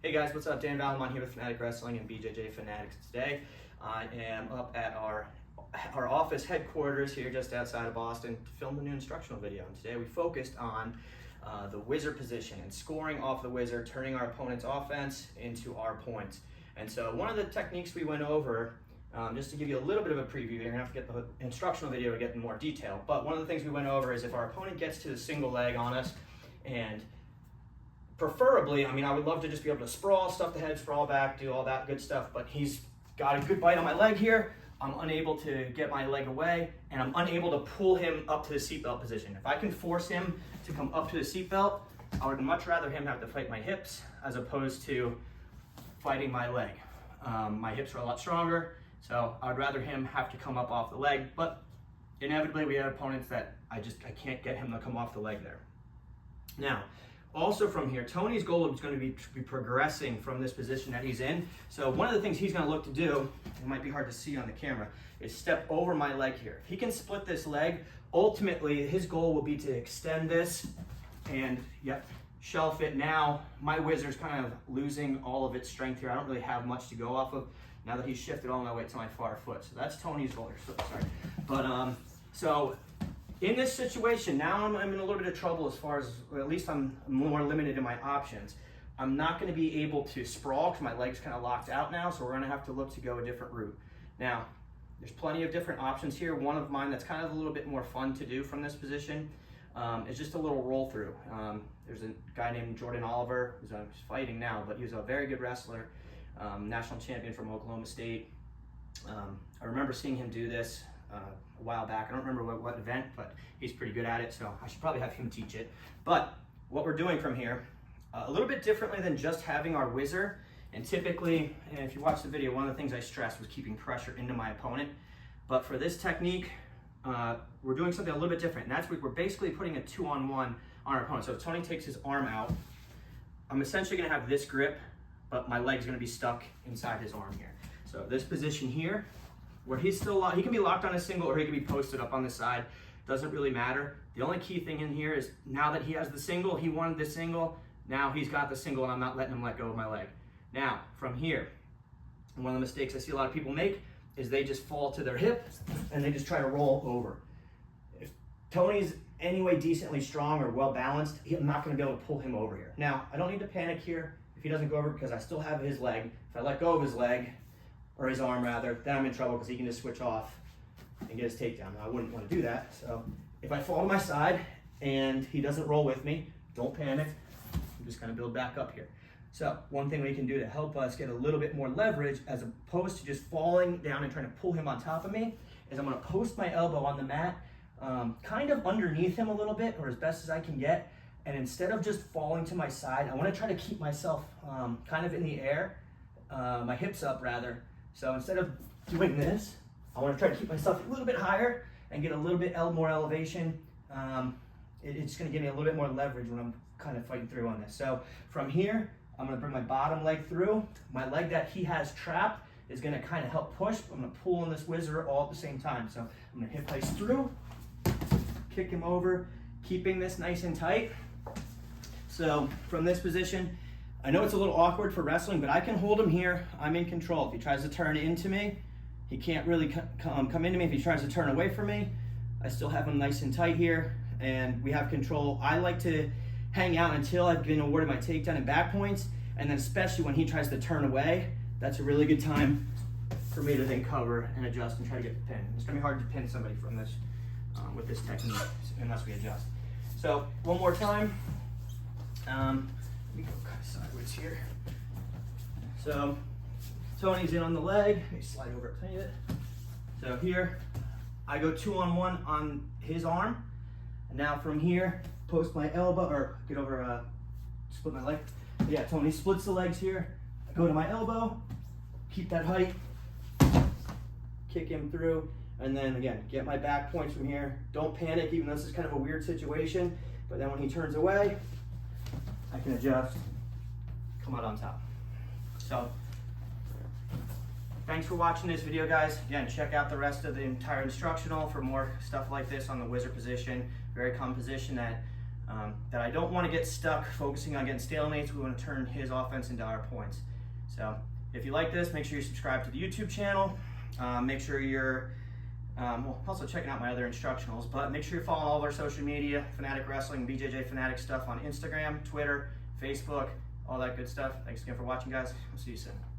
Hey guys, what's up? Dan Vallimont here with Fanatic Wrestling and BJJ Fanatics. Today I am up at our office headquarters here just outside of Boston to film the new instructional video. And today we focused on the whizzer position and scoring off the whizzer, turning our opponent's offense into our points. And so one of the techniques we went over, just to give you a little bit of a preview, you're gonna have to get the instructional video to get in more detail, but one of the things we went over is if our opponent gets to the single leg on us, and preferably, I would love to just be able to sprawl, stuff the head, sprawl back, do all that good stuff, but he's got a good bite on my leg here. I'm unable to get my leg away, and I'm unable to pull him up to the seatbelt position. If I can force him to come up to the seatbelt, I would much rather him have to fight my hips as opposed to fighting my leg. My hips are a lot stronger, so I would rather him have to come up off the leg, but inevitably we have opponents that I can't get him to come off the leg there. Now, also from here, Tony's goal is going to be progressing from this position that he's in. So one of the things he's going to look to do, it might be hard to see on the camera, is step over my leg here. If he can split this leg, ultimately his goal will be to extend this and shelf it. Now my whizzer's kind of losing all of its strength here. I don't really have much to go off of now that he's shifted all my weight to my far foot. So that's Tony's goal here. Sorry. But so in this situation, now I'm in a little bit of trouble as far as, or at least I'm more limited in my options. I'm not going to be able to sprawl because my leg's kind of locked out now, so we're going to have to look to go a different route. Now, there's plenty of different options here. One of mine that's kind of a little bit more fun to do from this position is just a little roll through. There's a guy named Jordan Oliver who's fighting now, but he was a very good wrestler, national champion from Oklahoma State. I remember seeing him do this a while back. I don't remember what event, but he's pretty good at it, so I should probably have him teach it. But what we're doing from here, a little bit differently than just having our whizzer, and typically, and if you watch the video, one of the things I stressed was keeping pressure into my opponent. But for this technique, we're doing something a little bit different, and that's we're basically putting a 2-on-1 on our opponent. So if Tony takes his arm out, I'm essentially gonna have this grip, but my leg's gonna be stuck inside his arm here. So this position here, where he's still locked, he can be locked on a single or he can be posted up on the side. Doesn't really matter. The only key thing in here is now that he has the single, he wanted the single, now he's got the single and I'm not letting him let go of my leg. Now, from here, one of the mistakes I see a lot of people make is they just fall to their hip and they just try to roll over. If Tony's anyway decently strong or well balanced, I'm not gonna be able to pull him over here. Now, I don't need to panic here if he doesn't go over because I still have his leg. If I let go of his leg, or his arm rather, then I'm in trouble because he can just switch off and get his takedown. Now, I wouldn't want to do that. So if I fall to my side and he doesn't roll with me, don't panic. I'm just gonna build back up here. So one thing we can do to help us get a little bit more leverage as opposed to just falling down and trying to pull him on top of me is I'm gonna post my elbow on the mat, kind of underneath him a little bit or as best as I can get. And instead of just falling to my side, I wanna try to keep myself kind of in the air, my hips up rather. So instead of doing this, I want to try to keep myself a little bit higher and get a little bit more elevation. It's going to give me a little bit more leverage when I'm kind of fighting through on this. So from here, I'm going to bring my bottom leg through. My leg that he has trapped is going to kind of help push. I'm going to pull on this whizzer all at the same time. So I'm going to hip place through, kick him over, keeping this nice and tight. So from this position, I know it's a little awkward for wrestling, but I can hold him here. I'm in control. If he tries to turn into me, he can't really come into me. If he tries to turn away from me, I still have him nice and tight here, and we have control. I like to hang out until I've been awarded my takedown and back points, and then especially when he tries to turn away, that's a really good time for me to then cover and adjust and try to get the pin. It's gonna be hard to pin somebody from this with this technique unless we adjust. So one more time. Let me go kind of sideways here. So Tony's in on the leg. Let me slide over a tiny bit. So here, I go 2-on-1 on his arm. And now from here, post my elbow, or get over, split my leg. Yeah, Tony splits the legs here. I go to my elbow, keep that height, kick him through, and then again, get my back points from here. Don't panic, even though this is kind of a weird situation. But then when he turns away, I can adjust, come out on top. So, thanks for watching this video, guys. Again, check out the rest of the entire instructional for more stuff like this on the whizzer position. Very common position that that I don't want to get stuck focusing on getting stalemates. We want to turn his offense into our points. So if you like this, make sure you subscribe to the YouTube channel. Make sure you're also checking out my other instructionals, but make sure you're following all of our social media, Fanatic Wrestling, BJJ Fanatics stuff on Instagram, Twitter, Facebook, all that good stuff. Thanks again for watching, guys. We'll see you soon.